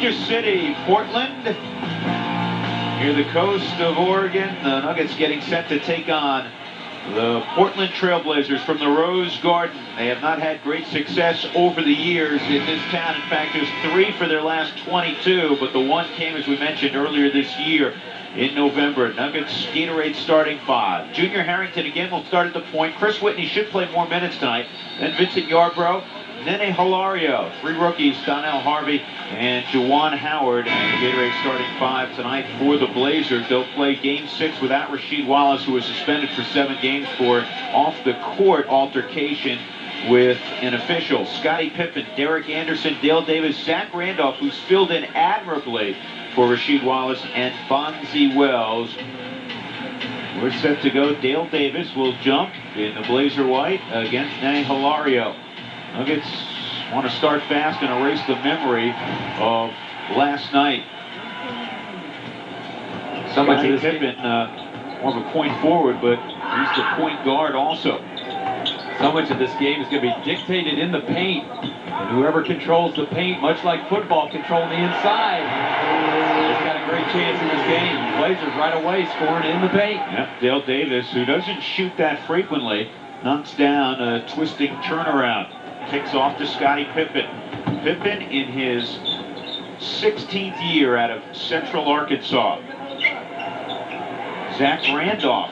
Senior City, Portland, near the coast of Oregon. The Nuggets getting set to take on the Portland Trailblazers from the Rose Garden. They have not had great success over the years in this town. In fact, there's 3 for their last 22, but the one came, as we mentioned earlier this year, in November. Nuggets Gatorade starting 5. Junior Harrington again will start at the point. Chris Whitney should play more minutes tonight. Then Vincent Yarbrough, Nene Hilario, 3 rookies, Donnell Harvey and Juwan Howard, and the Gatorade starting 5 tonight for the Blazers. They'll play Game 6 without Rasheed Wallace, who was suspended for 7 games for off-the-court altercation with an official. Scottie Pippen, Derek Anderson, Dale Davis, Zach Randolph, who's filled in admirably for Rasheed Wallace, and Bonzi Wells. We're set to go. Dale Davis will jump in the Blazer white against Nene Hilario. Nuggets want to start fast and erase the memory of last night. So much of this Pippen, more of a point forward, but he's the point guard also. So much of this game is going to be dictated in the paint. And whoever controls the paint, much like football, controlling the inside, has got a great chance in this game. The Blazers right away scoring in the paint. Yep, Dale Davis, who doesn't shoot that frequently, knocks down a twisting turnaround. Kicks off to Scottie Pippen. Pippen in his 16th year out of Central Arkansas. Zach Randolph.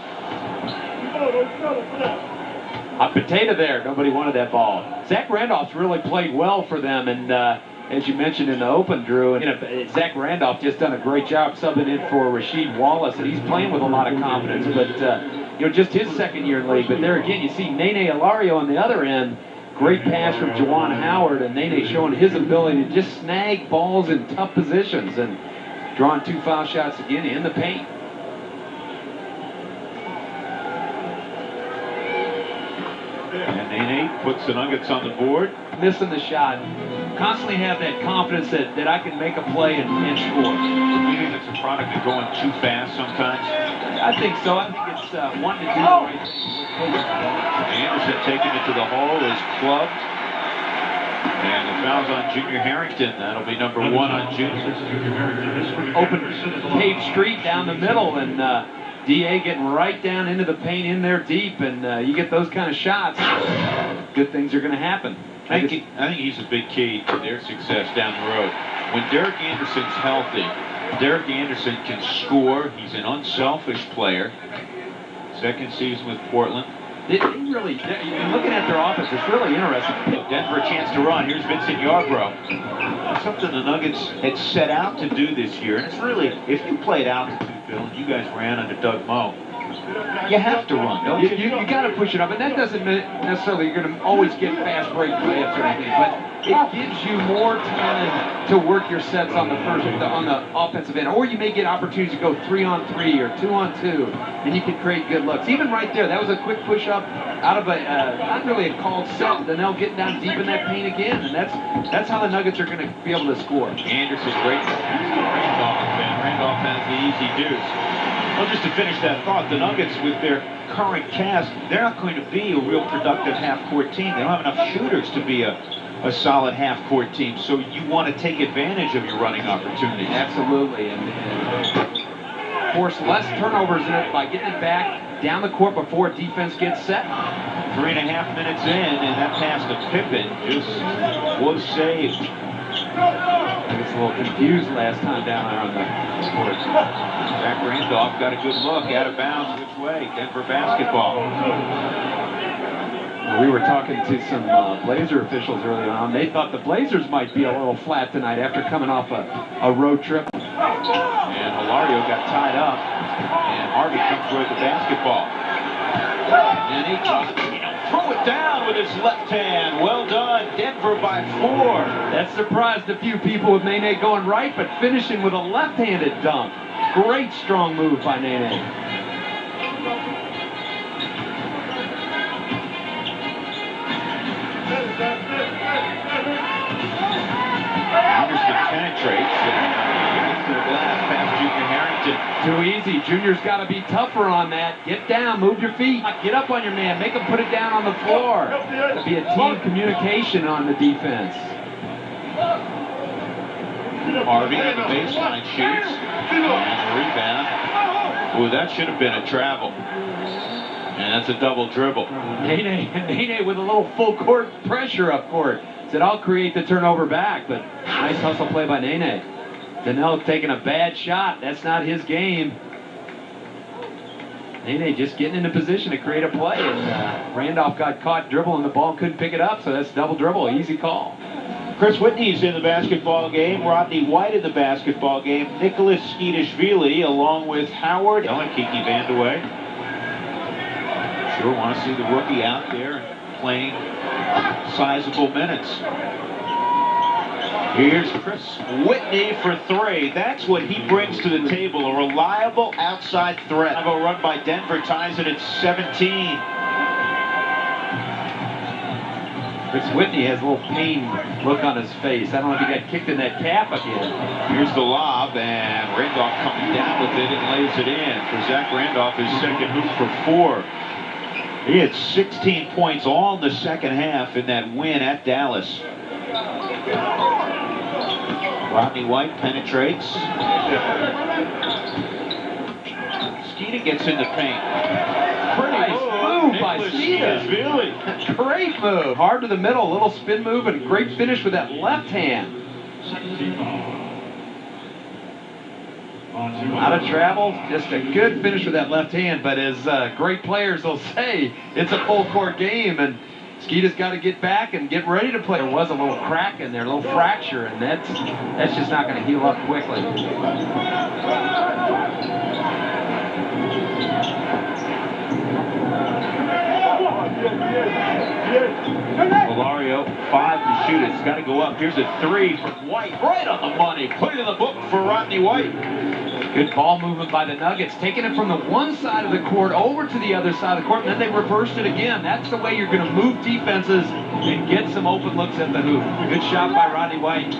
Hot potato there. Nobody wanted that ball. Zach Randolph's really played well for them, and as you mentioned in the open, Drew, and Zach Randolph just done a great job subbing in for Rasheed Wallace, and he's playing with a lot of confidence. But just his second year in the league. But there again, you see Nene Hilario on the other end. Great pass from Juwan Howard, and Nene showing his ability to just snag balls in tough positions and drawing 2 foul shots again in the paint. And Nene puts the Nuggets on the board. Missing the shot. Constantly have that confidence that I can make a play and score. Do you think it's a product of going too fast sometimes? I think so. I think it's wanting to do the right thing. Anderson taking it to the hole is clubbed. And the foul's on Junior Harrington. That'll be number 1 on Junior. Open paved street down the middle, and DA getting right down into the paint in there deep, and you get those kind of shots, good things are going to happen. I think he's a big key to their success down the road. When Derek Anderson's healthy, Derek Anderson can score. He's an unselfish player. Second season with Portland. Looking at their offense, it's really interesting. Denver a chance to run. Here's Vincent Yarbrough. Something the Nuggets had set out to do this year. And it's really, if you played altitude, Phil, and you guys ran under Doug Moe, you have to run, don't you? You got to push it up, and that doesn't necessarily you're going to always get fast break layups or anything, but it gives you more time to work your sets on the offensive end, or you may get opportunities to go 3-on-3 or 2-on-2, and you can create good looks. Even right there, that was a quick push up out of a not really a called set. Then they'll get down deep in that paint again, and that's how the Nuggets are going to be able to score. Anderson, great Randolph, and Randolph has the easy deuce. Well, just to finish that thought, the Nuggets, with their current cast, they're not going to be a real productive half-court team. They don't have enough shooters to be a solid half-court team. So you want to take advantage of your running opportunities. Absolutely, and force less turnovers in it by getting it back down the court before defense gets set. 3.5 minutes in, and that pass to Pippen just was saved. I was a little confused last time down there on the court. Zach Randolph got a good look, out of bounds, which way? Denver basketball. We were talking to some Blazer officials earlier on. They thought the Blazers might be a little flat tonight after coming off a road trip. And Hilario got tied up, and Harvey comes with the basketball. And he just throw it down with his left hand. Well done, Denver by 4. That surprised a few people with Nene going right, but finishing with a left-handed dunk. Great strong move by Nene. Anderson penetrates and gets to the glass past Junior Harrington. Too easy. Junior's got to be tougher on that. Get down, move your feet, get up on your man, make him put it down on the floor. It'll be a team communication on the defense. Harvey on the baseline shoots. And the rebound. Ooh, that should have been a travel. And that's a double dribble. Nene with a little full court pressure up court. Said, I'll create the turnover back, but nice hustle play by Nene. Danelle taking a bad shot. That's not his game. Nene just getting into position to create a play, and Randolph got caught dribbling the ball, couldn't pick it up, so that's double dribble, easy call. Chris Whitney's in the basketball game. Rodney White in the basketball game. Nicholas Skeetishvili along with Howard. Kiki Vandeweghe. Sure want to see the rookie out there playing sizable minutes. Here's Chris Whitney for three. That's what he brings to the table, a reliable outside threat. A run by Denver ties it at 17. Chris Whitney has a little pain look on his face. I don't know if he got kicked in that calf again. Here's the lob, and Randolph coming down with it and lays it in. For Zach Randolph, his second hoop for 4. He had 16 points all in the second half in that win at Dallas. Rodney White penetrates. Skeeta gets in the paint. Nice move by Skeeta. Great move. Hard to the middle, little spin move, and great finish with that left hand. Out of travel, just a good finish with that left hand, but as great players will say, it's a full court game, and Skeeta's got to get back and get ready to play. There was a little crack in there, a little fracture, and that's just not going to heal up quickly. Hilario, 5 to shoot. It's got to go up. Here's a 3 from White, right on the money. Put it in the book for Rodney White. Good ball movement by the Nuggets, taking it from the one side of the court over to the other side of the court, and then they reversed it again. That's the way you're going to move defenses and get some open looks at the hoop. Good shot by Rodney White.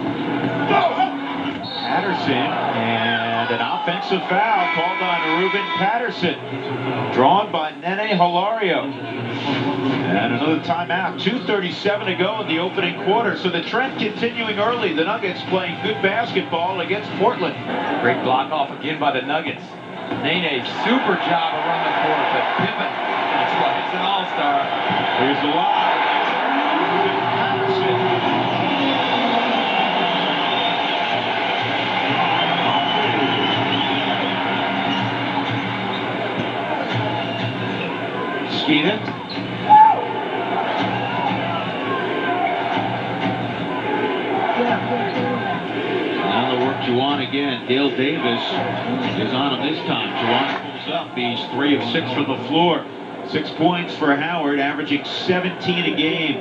Patterson, and an offensive foul called on Ruben Patterson, drawn by Nene Hilario. And another timeout. 2:37 to go in the opening quarter. So the trend continuing early. The Nuggets playing good basketball against Portland. Great block off again by the Nuggets. Nene, super job around the court, but Pippen, that's why he's an all-star. Here's the line. Patterson. Skeeta. Now the work Juwan again. Dale Davis is on him this time. Juwan pulls up. He's 3 of 6 from the floor. 6 points for Howard, averaging 17 a game.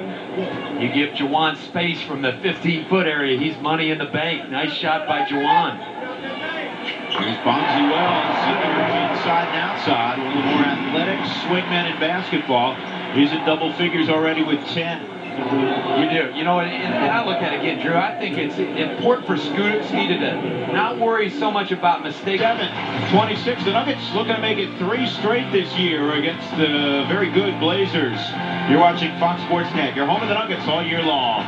You give Juwan space from the 15-foot area. He's money in the bank. Nice shot by Juwan. Here's Bonzi Wells, inside and outside. One of the more athletic swingmen in basketball. He's in double figures already with 10. You do. You know, and I look at it again, Drew, I think it's important for Skeeta to not worry so much about mistakes. 7-26. The Nuggets looking to make it 3 straight this year against the very good Blazers. You're watching Fox Sports Net. You're home of the Nuggets all year long.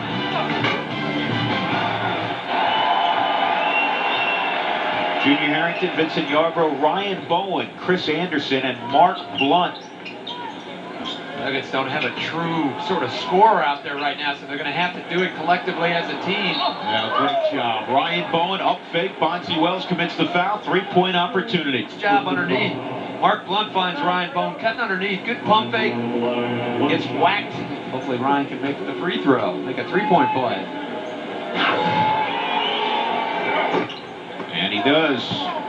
Junior Harrington, Vincent Yarbrough, Ryan Bowen, Chris Anderson, and Mark Blunt. Nuggets don't have a true sort of scorer out there right now, so they're going to have to do it collectively as a team. Yeah, great job. Ryan Bowen, up fake. Bonzi Wells commits the foul. 3-point opportunity. Good job underneath. Mark Blunt finds Ryan Bowen cutting underneath. Good pump fake. Gets whacked. Hopefully Ryan can make the free throw. Make a 3-point play. And he does.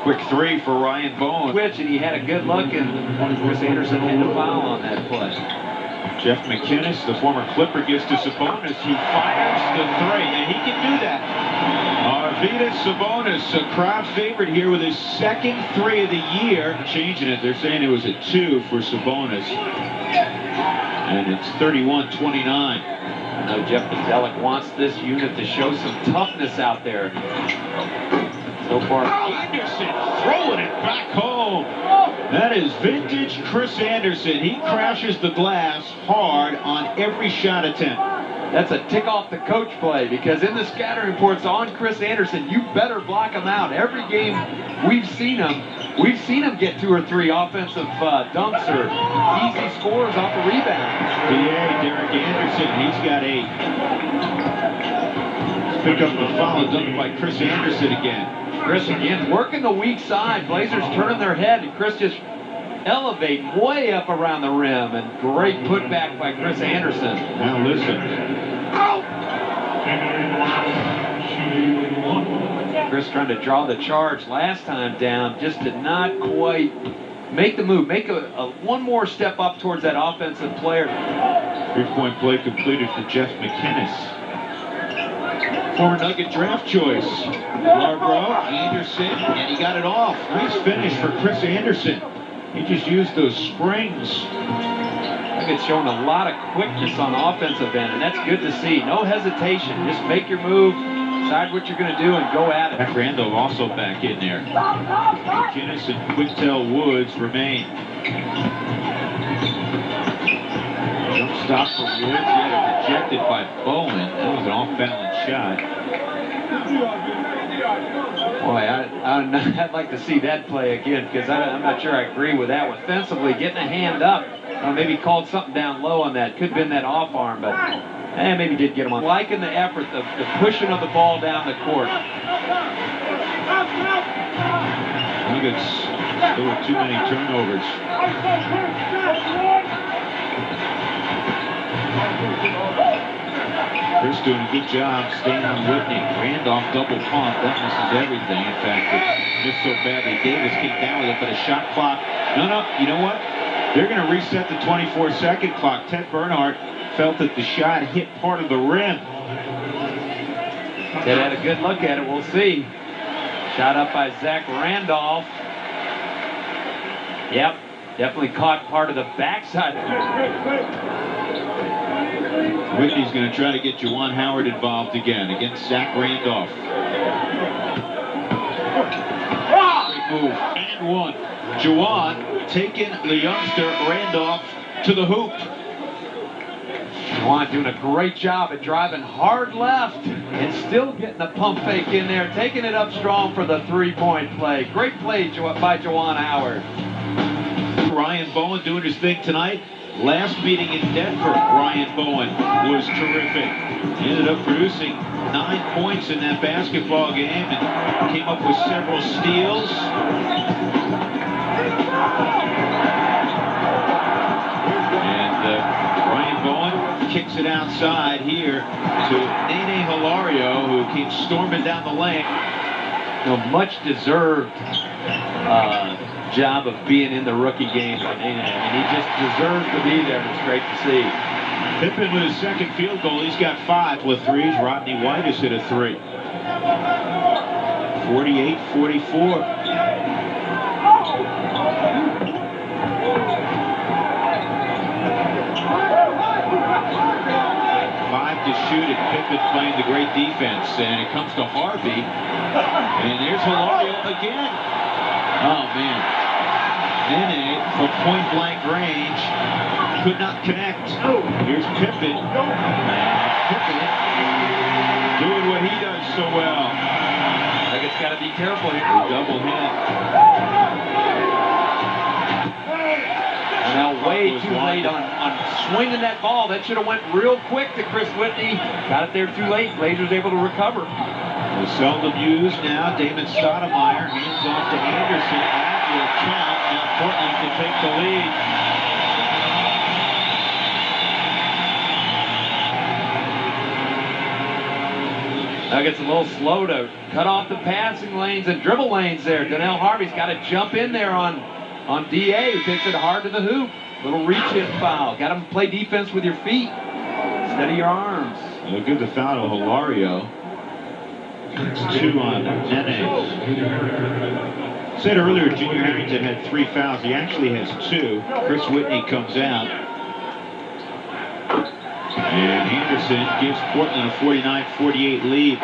Quick 3 for Ryan Bowen. Switch, and he had a good look, and Chris Anderson had a foul on that play. Jeff McInnes, the former Clipper, gives to Sabonis. He fires the 3, and he can do that. Arvydas Sabonis, a crowd favorite here with his second 3 of the year. Changing it, they're saying it was a 2 for Sabonis. And it's 31-29. I know Jeff Bzdelik wants this unit to show some toughness out there. So far, Anderson throwing it back home. That is vintage Chris Anderson. He crashes the glass hard on every shot attempt. that's a tick off the coach play, because in the scouting reports on Chris Anderson, you better block him out. Every game we've seen him get 2 or 3 offensive dunks or easy scores off a rebound. Yeah, Derek Anderson, he's got 8. Pick up the foul, dunk by Chris Anderson again. Chris again working the weak side. Blazers turning their head, and Chris just elevating way up around the rim, and great putback by Chris Anderson. Now listen. Chris trying to draw the charge last time down, just did not quite make the move, make one more step up towards that offensive player. 3-point play completed for Jeff McInnes. Former Nugget draft choice. Larbrough, Anderson, and he got it off. Nice finish for Chris Anderson. He just used those springs. Nuggets showing a lot of quickness on the offensive end, and that's good to see. No hesitation. Just make your move, decide what you're going to do, and go at it. Zach Randolph also back in there. McInnes and Quintel Woods remain. Jump stop for Woods. He had it rejected by Bowen. That was an off-balance shot. Boy, I'd like to see that play again, because I'm not sure I agree with that. Offensively, getting a hand up, maybe called something down low on that. Could have been that off arm, but maybe did get him on. Liking the effort, the pushing of the ball down the court. Nuggets still with too many turnovers. Chris doing a good job staying on Whitney. Randolph double pump. That misses everything. In fact, it missed so badly. Davis came down with it, but a shot clock. No, you know what? They're going to reset the 24-second clock. Ted Bernhardt felt that the shot hit part of the rim. Ted had a good look at it. We'll see. Shot up by Zach Randolph. Yep, definitely caught part of the backside. Whitney's going to try to get Juwan Howard involved again against Zach Randolph. Great move. And one. Juwan taking the youngster Randolph to the hoop. Juwan doing a great job at driving hard left and still getting the pump fake in there, taking it up strong for the 3-point play. Great play by Juwan Howard. Ryan Bowen doing his thing tonight. Last meeting in Denver, Ryan Bowen was terrific. He ended up producing 9 points in that basketball game and came up with several steals. And Ryan Bowen kicks it outside here to Nene Hilario, who came storming down the lane. Much deserved job of being in the rookie game for Nene. I mean, he just deserves to be there. It's great to see. Pippen with his second field goal. He's got 5 with threes. Rodney White has hit a 3. 48-44. To shoot it. Pippen playing the great defense, and it comes to Harvey, and there's Hilario again. Oh man, Nene from point blank range could not connect. Here's Pippen. Pippen doing what he does so well. I think it's got to be careful here. Double hit. Now way too late on swinging that ball. That should have went real quick to Chris Whitney. Got it there too late. Blazers able to recover. Was seldom used now. Damon Stoudemire hands off to Anderson. That will count. Now Portland can take the lead. Nuggets a little slow to cut off the passing lanes and dribble lanes there. Donnell Harvey's got to jump in there on DA, who takes it hard to the hoop. Little reach-in foul. Got to play defense with your feet instead of your arms. Well, good to foul to Hilario. It's 2 on Nene. Said earlier, Junior Harrington had 3 fouls. He actually has 2. Chris Whitney comes out. And Anderson gives Portland a 49-48 lead. I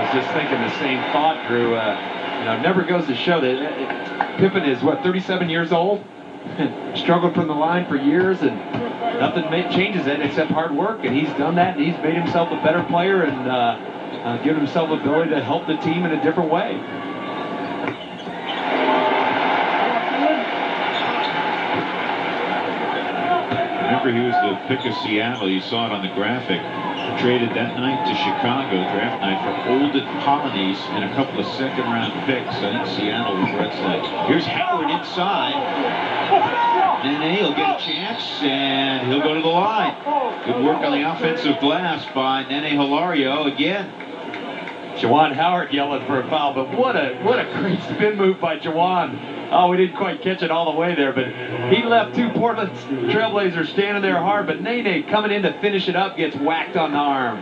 was just thinking the same thought, Drew. Never goes to show that Pippen is, 37 years old? Struggled from the line for years, and nothing changes that except hard work, and he's done that, and he's made himself a better player and given himself the ability to help the team in a different way. Remember, he was the pick of Seattle. You saw it on the graphic. Traded that night to Chicago, draft night, for Olden Polonies and a couple of second-round picks. I think Seattle regrets that. Here's Howard inside. Nene will get a chance, and he'll go to the line. Good work on the offensive glass by Nene Hilario again. Juwan Howard yelling for a foul, but what a great spin move by Juwan. Oh, we didn't quite catch it all the way there, but he left two Portland Trailblazers standing there hard, but Nene coming in to finish it up gets whacked on the arm.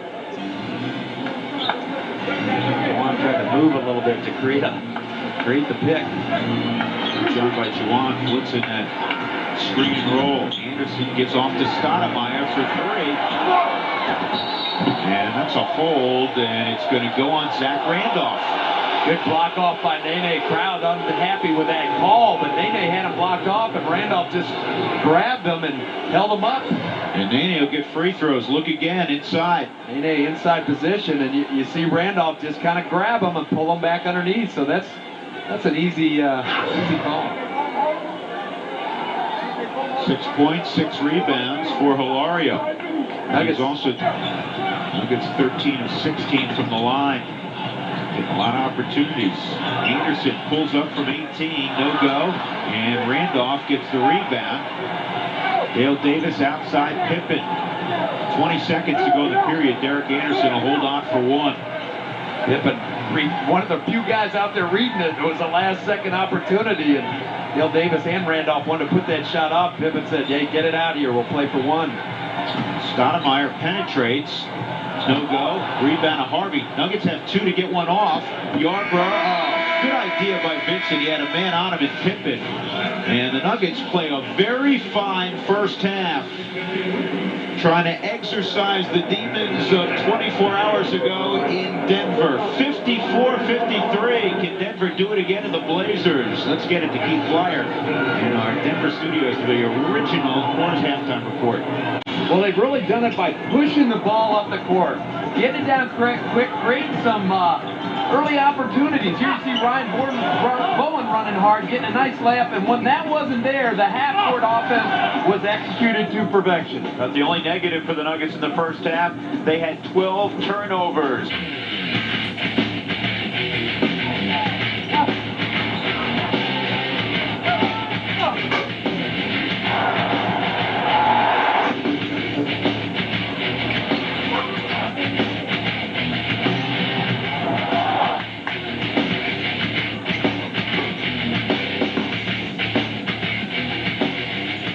Juwan tried to move a little bit to create the pick. John by Juwan blitzing that screen and roll. Anderson gets off to Stoudemire for three. And that's a hold, and it's going to go on Zach Randolph. Good block off by Nene. Crowd unhappy with that call, but Nene had him blocked off, and Randolph just grabbed him and held him up. And Nene will get free throws. Look again, inside. Nene inside position, and you see Randolph just kind of grab him and pull him back underneath, so that's an easy call. 6 points, 6 rebounds for Hilario. Nuggets 13 of 16 from the line. Getting a lot of opportunities. Anderson pulls up from 18, no go, and Randolph gets the rebound. Dale Davis outside Pippen. 20 seconds to go in the period. Derek Anderson will hold on for one. Pippen, one of the few guys out there reading it. It was a last-second opportunity, and Dale Davis and Randolph wanted to put that shot off. Pippen said, "Hey, get it out of here. We'll play for one." Stoudemire penetrates. No go. Rebound to Harvey. Nuggets have 2 to get one off. Yarbrough. Good idea by Vincent. He had a man on him in Pippen. And the Nuggets play a very fine first half. Trying to exercise the demons of 24 hours ago in Denver. 54-53. Can Denver do it again to the Blazers? Let's get it to Keith Flyer in our Denver studios for the original Coors halftime report. Well, they've really done it by pushing the ball up the court, getting it down quick, creating some early opportunities. Here you see Ryan Bowen running hard, getting a nice layup, and when that wasn't there, the half-court offense was executed to perfection. That's the only negative for the Nuggets in the first half. They had 12 turnovers.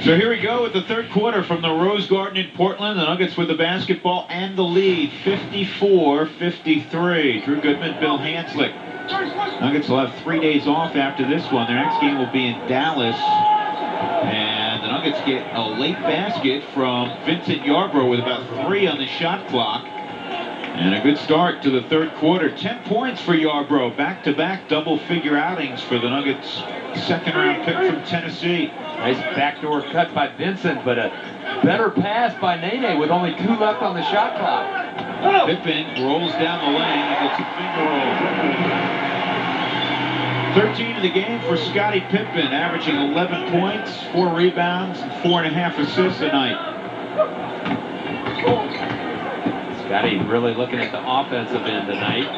So here we go with the third quarter from the Rose Garden in Portland. The Nuggets with the basketball and the lead, 54-53. Drew Goodman, Bill Hanslick. Nuggets will have 3 days off after this one. Their next game will be in Dallas. And the Nuggets get a late basket from Vincent Yarbrough with about 3 on the shot clock. And a good start to the third quarter. 10 points for Yarbrough. Back-to-back double-figure outings for the Nuggets' second-round pick from Tennessee. Nice backdoor cut by Vincent, but a better pass by Nene with only 2 left on the shot clock. Pippen rolls down the lane and gets a finger roll. 13 in the game for Scottie Pippen, averaging 11 points, 4 rebounds, and 4.5 assists tonight. Scottie really looking at the offensive end tonight.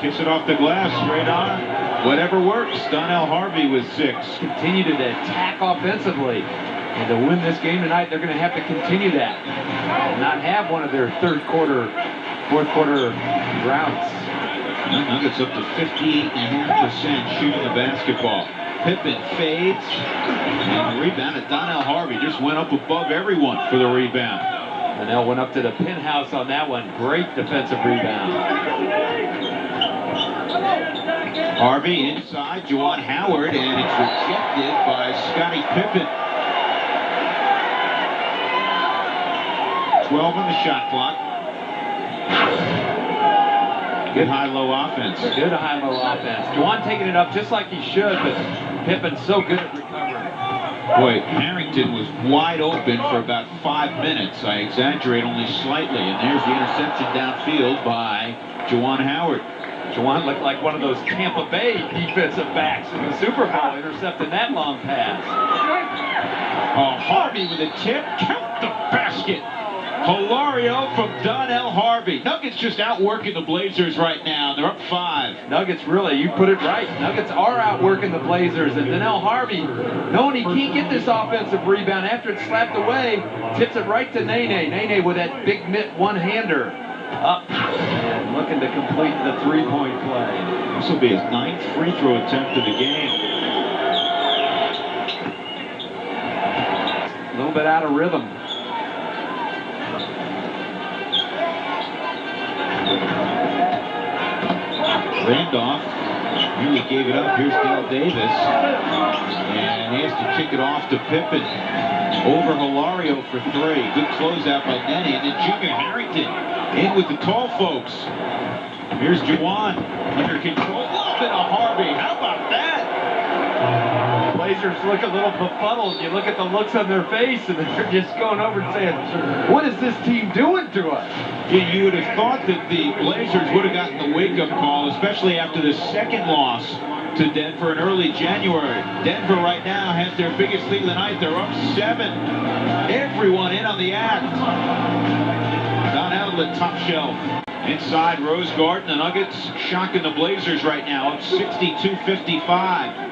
Kiss it off the glass, straight on. Whatever works. Donnell Harvey with 6. Continue to attack offensively. And to win this game tonight, they're going to have to continue that. And not have one of their fourth quarter droughts. Nuggets up to 58.5% shooting the basketball. Pippen fades. And the rebound at Donnell Harvey just went up above everyone for the rebound. Donnell went up to the penthouse on that one. Great defensive rebound. Harvey inside, Juwan Howard, and it's rejected by Scottie Pippen. 12 on the shot clock. Good high-low offense. Good high-low offense. Juwan taking it up just like he should, but Pippen's so good at recovering. Boy, Harrington was wide open for about 5 minutes. I exaggerate only slightly. And there's the interception downfield by Juwan Howard. Juwan looked like one of those Tampa Bay defensive backs in the Super Bowl, intercepting that long pass. Harvey with a tip. Count the basket. Hilario from Donnell Harvey. Nuggets just outworking the Blazers right now. They're up 5. Nuggets really, you put it right. Nuggets are outworking the Blazers, and Donnell Harvey, knowing he can't get this offensive rebound after it's slapped away, tips it right to Nene. Nene with that big mitt one-hander. Up and looking to complete the three-point play. This will be his 9th free throw attempt of the game. A little bit out of rhythm. Randolph really gave it up. Here's Dale Davis. And he has to kick it off to Pippen. Over Hilario for 3. Good closeout by Nene. And then Junior Harrington in with the tall folks. Here's Juwan under control. A little bit of Harvey. How about that? Blazers look a little befuddled. You look at the looks on their face, and they're just going over and saying, what is this team doing to us? Yeah, you would have thought that the Blazers would have gotten the wake-up call, especially after the second loss to Denver in early January. Denver right now has their biggest lead of the night. They're up 7. Everyone in on the act. Down out of the top shelf. Inside Rose Garden, the Nuggets shocking the Blazers right now, up 62-55.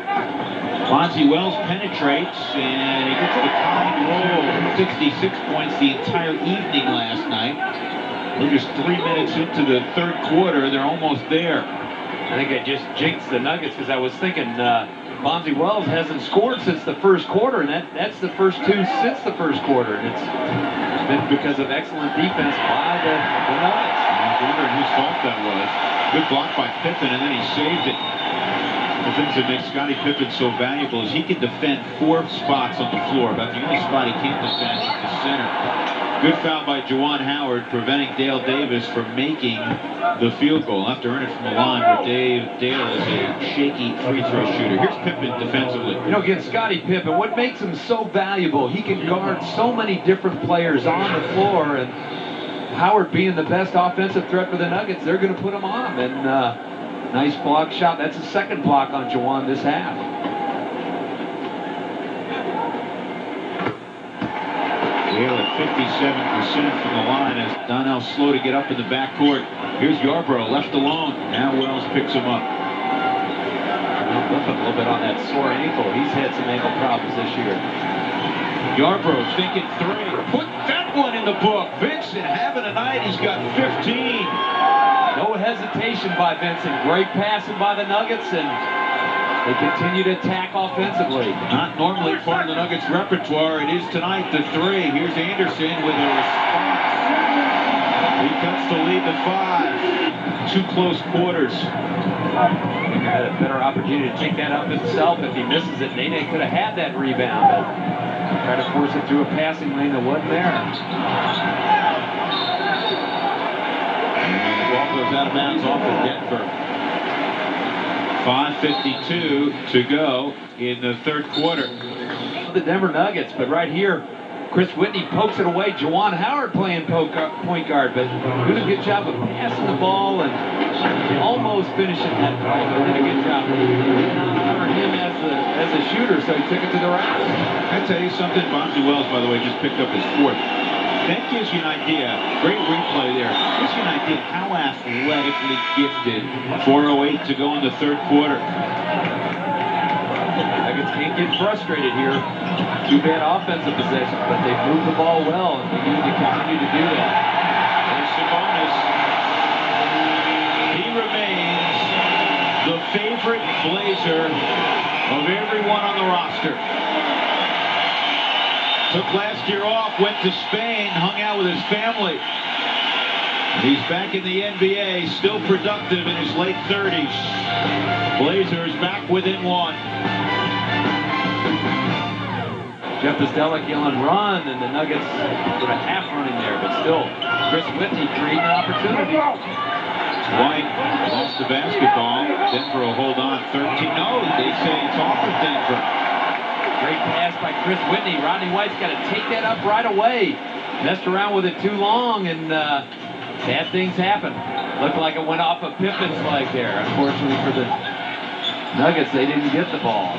Bonzi Wells penetrates, and he gets the kind roll. 66 points the entire evening last night. We're just 3 minutes into the third quarter. They're almost there. I think I just jinxed the Nuggets because I was thinking Bonzi Wells hasn't scored since the first quarter, and that's the first 2 since the first quarter. And it's been because of excellent defense by the Nuggets. I was wondering whose fault that was. Good block by Pippen, and then he saved it. The things that make Scottie Pippen so valuable is he can defend 4 spots on the floor. About the only spot he can't defend is the center. Good foul by Juwan Howard, preventing Dale Davis from making the field goal. He'll have to earn it from the line, where Dale is a shaky free throw shooter. Here's Pippen defensively. You know, again, Scottie Pippen, what makes him so valuable, he can guard so many different players on the floor, and Howard being the best offensive threat for the Nuggets, they're going to put him on. And nice block shot. That's the second block on Juwan this half. Dale at 57% from the line as Donnell's slow to get up in the backcourt. Here's Yarbrough left alone. Now Wells picks him up. Limping a little bit on that sore ankle. He's had some ankle problems this year. Yarbrough thinking 3. Put that one in the book. Vincent having a night. He's got 15. No hesitation by Vincent. Great passing by the Nuggets, and they continue to attack offensively. Not normally part of the Nuggets repertoire. It is tonight, the 3. Here's Anderson with a response. He cuts the lead to 5. 2 close quarters. He had a better opportunity to take that up himself. If he misses it, Nene could have had that rebound. But try to force it through a passing lane that wasn't there. And the ball goes out of bounds off of Denver. 5:52 to go in the third quarter. The Denver Nuggets, but right here, Chris Whitney pokes it away. Juwan Howard playing point guard, but doing a good job of passing the ball and almost finishing that play. But did a good job. They did not honor him as a shooter, so he took it to the rack. I tell you something, Bonzi Wells, by the way, just picked up his 4th. That gives you an idea. Great replay there. Gives you an idea how athletically gifted. 4:08 to go in the third quarter. Nuggets can't get frustrated here. 2 bad offensive possessions, but they've moved the ball well, and they need to continue to do that. There's Sabonis. He remains the favorite Blazer of everyone on the roster. Took last year off, went to Spain, hung out with his family. He's back in the NBA, still productive in his late 30s. Blazers back within 1. Jeff Bzdelik yelling run, and the Nuggets with a half running there, but still, Chris Whitney creating an opportunity. White lost the basketball. Denver will hold on 13. No, they say it's off of Denver. Great pass by Chris Whitney. Rodney White's got to take that up right away. Messed around with it too long, and bad things happen. Looked like it went off of Pippen's leg there. Unfortunately for the Nuggets, they didn't get the ball.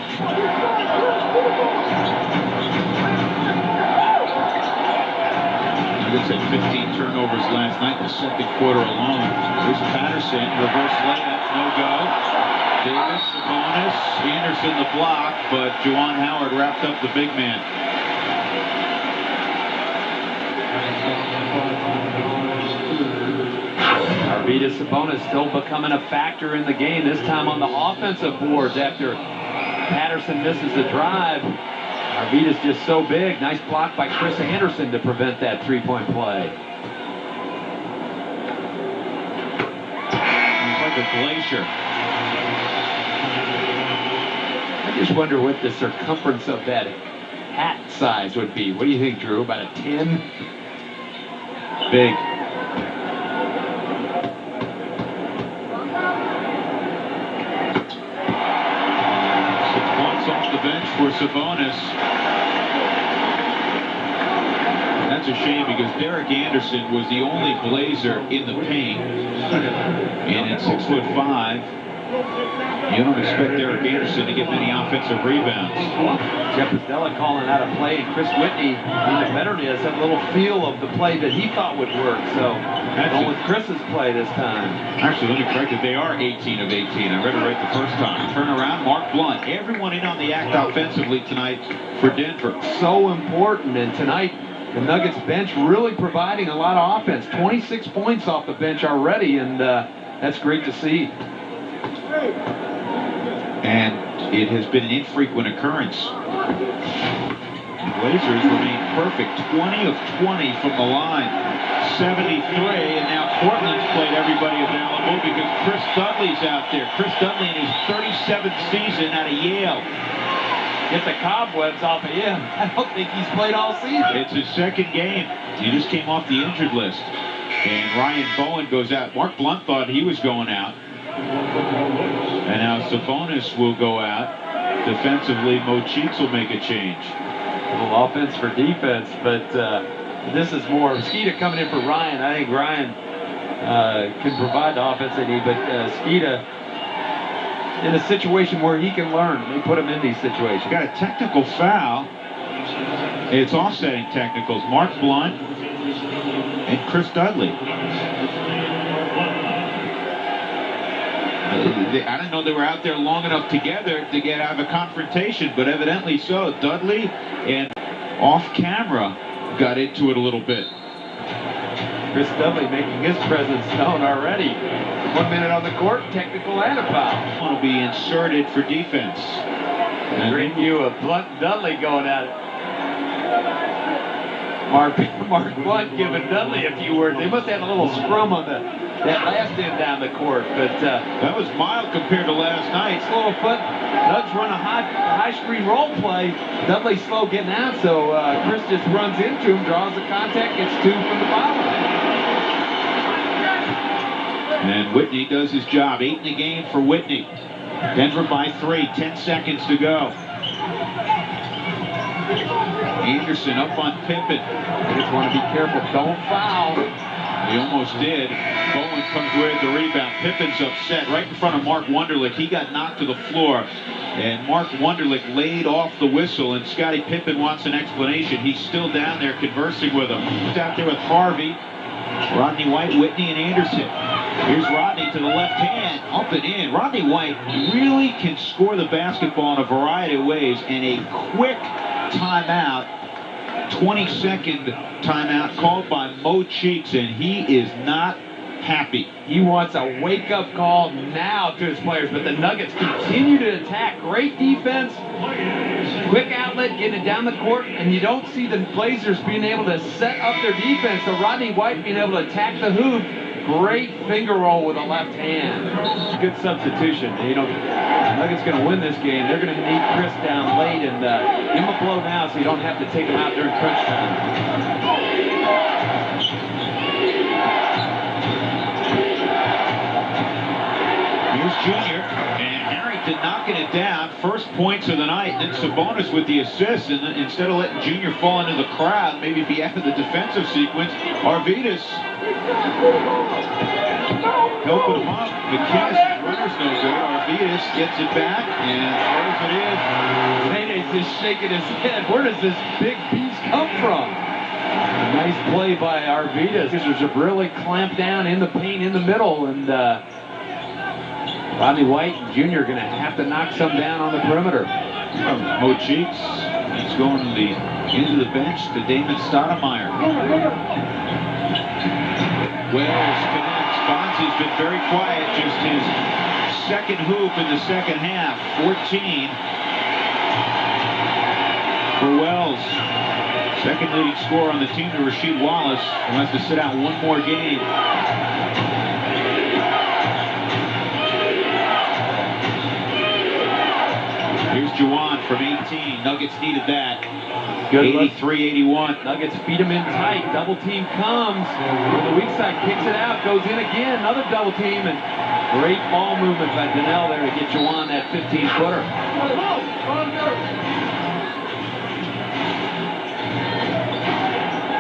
Nuggets had 15 turnovers last night in the second quarter alone. Here's Patterson, reverse layup, no go. Davis, Sabonis, Anderson the block, but Juwan Howard wrapped up the big man. Arvydas Sabonis still becoming a factor in the game, this time on the offensive boards after Patterson misses the drive. Arvydas just so big. Nice block by Chris Anderson to prevent that three-point play. He's like a glacier. I just wonder what the circumference of that hat size would be. What do you think, Drew? About a 10? Big. 6 points off the bench for Sabonis. That's a shame because Derek Anderson was the only Blazer in the paint. And at 6'5", you don't expect Derek Anderson to get many offensive rebounds. Jeff Pasdella calling out a play, and Chris Whitney, even better than this, had a little feel of the play that he thought would work. So, going with Chris's play this time. Actually, let me correct it. They are 18 of 18. I read it right the first time. Turn around, Mark Blunt. Everyone in on the act offensively tonight for Denver. So important, and tonight, the Nuggets bench really providing a lot of offense. 26 points off the bench already, and that's great to see. And it has been an infrequent occurrence. The Blazers remain perfect. 20 of 20 from the line. 73, and now Portland's played everybody available because Chris Dudley's out there. Chris Dudley in his 37th season out of Yale. Get the cobwebs off of him. I don't think he's played all season. It's his second game. He just came off the injured list. And Ryan Bowen goes out. Mark Blunt thought he was going out. And now Sabonis will go out. Defensively, Mo Cheeks will make a change. A little offense for defense, but this is more Skeeta coming in for Ryan. I think Ryan can provide the offense they need, but Skeeta in a situation where he can learn. They put him in these situations. Got a technical foul. It's offsetting technicals. Mark Blunt and Chris Dudley. I didn't know they were out there long enough together to get out of a confrontation, but evidently so. Dudley and off camera got into it a little bit. Chris Dudley making his presence known already. 1 minute on the court, technical and a foul. One will be inserted for defense. And great view of Blunt and Dudley going at it. Mark Blunt giving Dudley a few words. They must have had a little scrum on that last end down the court, but that was mild compared to last night. It's a little foot. Nugs run a high screen roll play. Dudley slow getting out, so Chris just runs into him, draws the contact, gets 2 from the foul line. And Whitney does his job. 8 in the game for Whitney. Denver by 3. 10 seconds to go. Anderson up on Pippen. I just want to be careful. Don't foul. He almost did. Bowen comes away with the rebound. Pippen's upset right in front of Mark Wunderlich. He got knocked to the floor. And Mark Wunderlich laid off the whistle. And Scottie Pippen wants an explanation. He's still down there conversing with him. He's out there with Harvey, Rodney White, Whitney, and Anderson. Here's Rodney to the left hand, up and in. Rodney White really can score the basketball in a variety of ways, and a quick timeout, 20-second timeout called by Mo Cheeks, and he is not happy. He wants a wake-up call now to his players, but the Nuggets continue to attack. Great defense, quick outlet, getting it down the court, and you don't see the Blazers being able to set up their defense, so Rodney White being able to attack the hoop. Great finger roll with the left hand. Good substitution. You know, the Nuggets going to win this game. They're going to need Chris down late and give him a blow now so you don't have to take him out during crunch time. Here's Junior, and Harry Harrington knocking it down. First points of the night. And then Sabonis with the assist. And instead of letting Junior fall into the crowd, maybe be out of the defensive sequence, Arvidas helping him up. McKinnis, runner's no good. Arvidas gets it back and throws it in. Mayne's just shaking his head. Where does this big beast come from? A nice play by Arvidas. Blazers have really clamped down in the paint in the middle, and Rodney White and Junior are going to have to knock some down on the perimeter. Mo Cheeks, he's going into the bench to Damon Stoudemire. Wells connects. Bonzi's been very quiet, just his second hoop in the second half. 14 for Wells. Second leading scorer on the team to Rasheed Wallace, who has to sit out one more game. Here's Juwan from 18. Nuggets needed that. 83-81. Nuggets feed him in tight. Double team comes. The weak side kicks it out. Goes in again. Another double team. And great ball movement by Donnell there to get Juwan that 15-footer.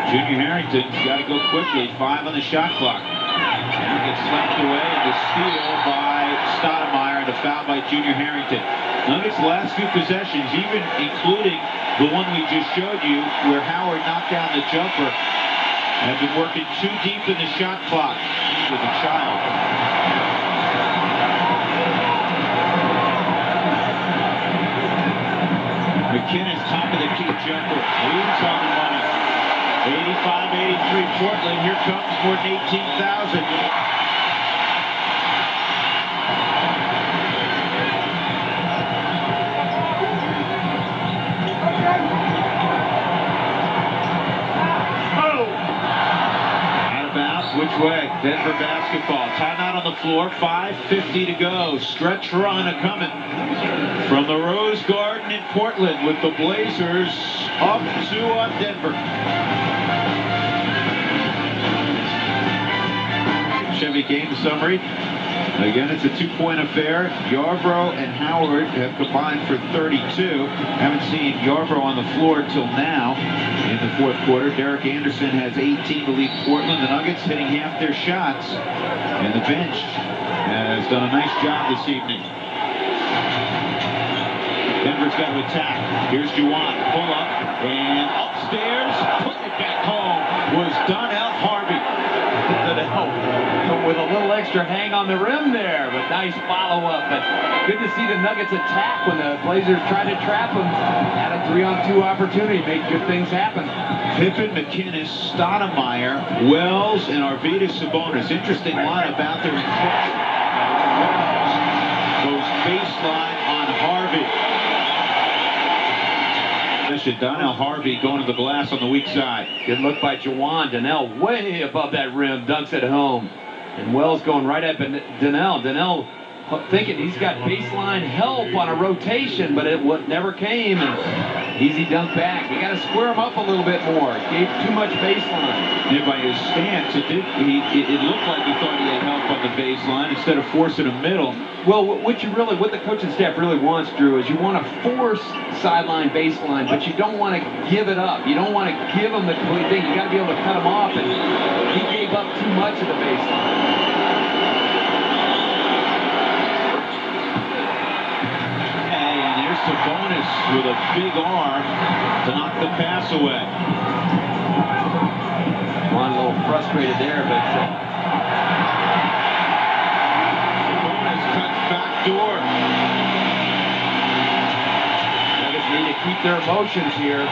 Junior Harrington's got to go quickly. 5 on the shot clock. Now gets slapped away, and the steal by Stoudemire and a foul by Junior Harrington. Nuggets' last few possessions, even including the one we just showed you, where Howard knocked down the jumper, have been working too deep in the shot clock. He was a child. McKinnis, top of the key jumper. He's on the money. 85-83 Portland. Here comes more than 18,000. Out of bounds. Which way? Denver basketball. Timeout on the floor. 5:50 to go. Stretch run a coming from the Rose Garden in Portland with the Blazers up 2 on Denver. Chevy game summary. Again, it's a 2-point affair. Yarbrough and Howard have combined for 32. Haven't seen Yarbrough on the floor till now in the fourth quarter. Derek Anderson has 18 to lead Portland. The Nuggets hitting half their shots. And the bench has done a nice job this evening. Denver's got to attack. Here's Juwan. Pull up. And upstairs. Putting it back home was Donnell Harvey. With a little extra hang on the rim there, but nice follow-up. But good to see the Nuggets attack when the Blazers tried to trap them. Had a 3-on-2 opportunity, made good things happen. Pippen, McKinnis, Stoudemire, Wells, and Arvidas Sabonis. Interesting lineup out there in front. Wells goes baseline on Harvey. Donnell Harvey going to the glass on the weak side. Good look by Juwan. Donnell way above that rim, dunks it home. And Wells going right at Donnell. Donnell thinking he's got baseline help on a rotation, but it never came. And easy dunk back. You got to square him up a little bit more. Gave too much baseline. Yeah, by his stance, it looked like he thought he had help on the baseline instead of forcing a middle. Well, what the coaching staff really wants, Drew, is you want to force sideline baseline, but you don't want to give it up. You don't want to give them the complete thing. You got to be able to cut them off, and he gave up too much of the baseline. And there's Sabonis with a big arm to knock the pass away. Juan a little frustrated there, but Sabonis cuts back door. Nuggets need to keep their emotions here.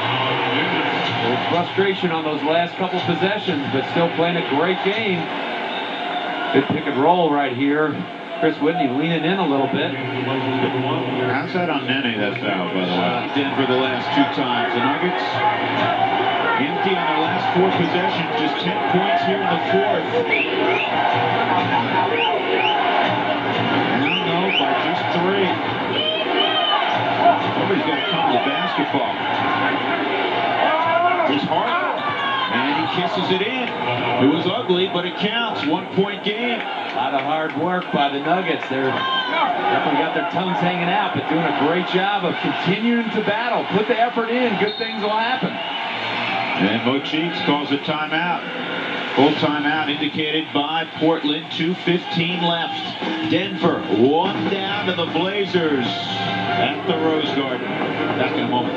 There's frustration on those last couple possessions, but still playing a great game. Good pick and roll right here. Chris Whitney leaning in a little bit. How's that on Nene, that foul, by the way? Denver the last 2 times. The Nuggets empty on their last 4 possessions. Just 10 points here in the fourth. Now no, by just 3. Somebody's got to come to the basketball. It's hard. And he kisses it in. It was ugly, but it counts. 1-point game. A lot of hard work by the Nuggets. They're definitely got their tongues hanging out, but doing a great job of continuing to battle. Put the effort in. Good things will happen. And Mo Cheeks calls a timeout. Full timeout indicated by Portland. 2:15 left. Denver 1 down to the Blazers at the Rose Garden. Back in a moment.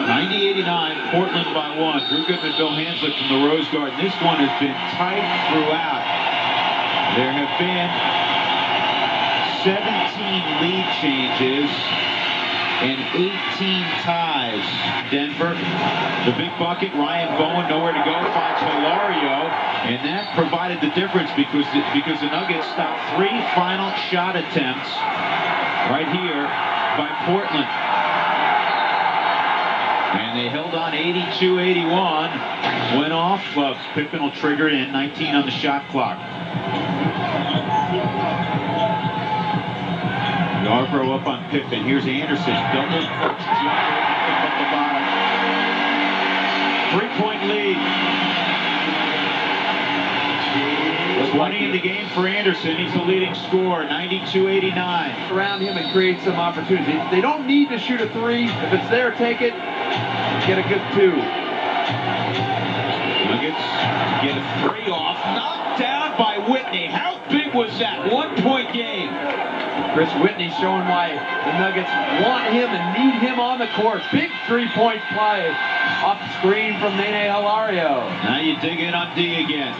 90-89, Portland by 1. Drew Goodman, Bill Hanslick from the Rose Garden. This one has been tight throughout. There have been 17 lead changes and 18 ties. Denver, the big bucket, Ryan Bowen, nowhere to go, finds Hilario, and that provided the difference because the Nuggets stopped 3 final shot attempts right here by Portland. And they held on 82-81. Went off. Pippen will trigger it in. 19 on the shot clock. Yarbrough up on Pippen. Here's Anderson. Double jumper. Up the bottom. 3-point lead. 20 in the game for Anderson. He's the leading scorer. 92-89. Around him and create some opportunities. They don't need to shoot a 3. If it's there, take it. Get a good 2. Nuggets get a 3 off. Knocked down by Whitney. How big was that? 1-point game. Chris Whitney showing why the Nuggets want him and need him on the court. Big 3-point play off the screen from Nene Hilario. Now you dig in on D again.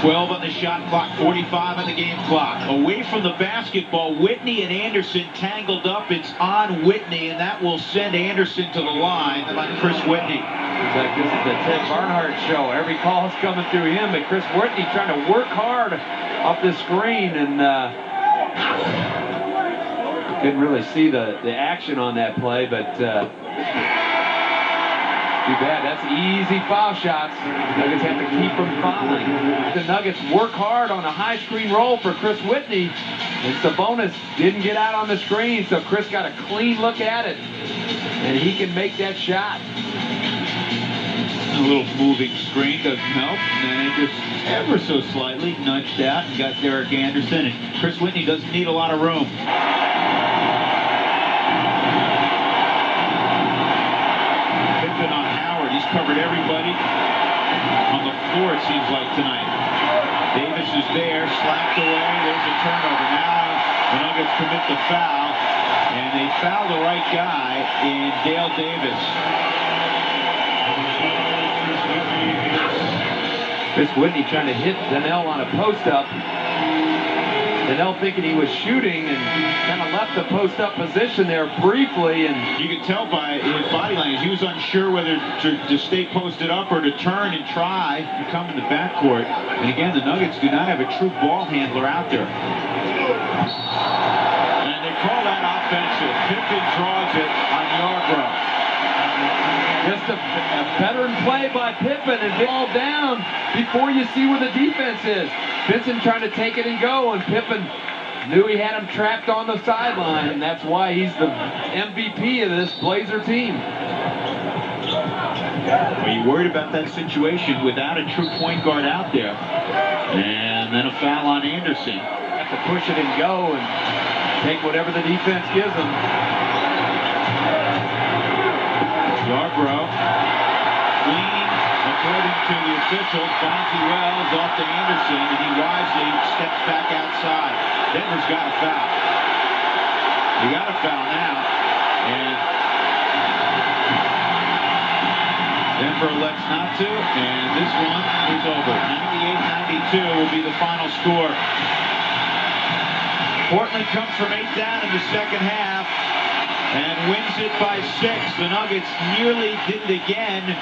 12 on the shot clock, 45 on the game clock. Away from the basketball, Whitney and Anderson tangled up. It's on Whitney, and that will send Anderson to the line by Chris Whitney. This is the Ted Barnhart show. Every call is coming through him, but Chris Whitney trying to work hard off the screen, and didn't really see the action on that play, but too bad. That's easy foul shots. The Nuggets have to keep from fouling. The Nuggets work hard on a high screen roll for Chris Whitney, and Sabonis didn't get out on the screen, so Chris got a clean look at it, and he can make that shot. A little moving screen doesn't help, and then it just ever so slightly nudged out and got Derek Anderson, and Chris Whitney doesn't need a lot of room. Pippen on Howard. He's covered everybody on the floor, it seems like, tonight. Davis is there, slapped away. There's a turnover. Now the Nuggets commit the foul, and they foul the right guy in Dale Davis. Chris Whitney trying to hit Donnell on a post-up. Donnell thinking he was shooting and kind of left the post-up position there briefly. And you could tell by his body language, he was unsure whether to stay posted up or to turn and try to come in the backcourt. And again, the Nuggets do not have a true ball handler out there. And they call that offensive. Pippen draws it on Yarbrough. Just a veteran play by Pippen and ball down before you see where the defense is. Vincent trying to take it and go, and Pippen knew he had him trapped on the sideline, and that's why he's the MVP of this Blazer team. Well, you worried about that situation without a true point guard out there. And then a foul on Anderson. Have to push it and go and take whatever the defense gives them. Yarbrough, clean, according to the officials. Bouncy Wells off to Anderson, and he wisely steps back outside. Denver's got a foul. You got a foul now, and Denver elects not to, and this one is over. 98-92 will be the final score. Portland comes from 8 down in the second half and wins it by 6. The Nuggets nearly did it again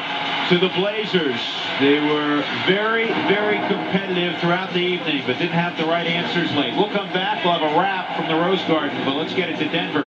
to the Blazers. They were very, very competitive throughout the evening, but didn't have the right answers late. We'll come back. We'll have a wrap from the Rose Garden, but let's get it to Denver.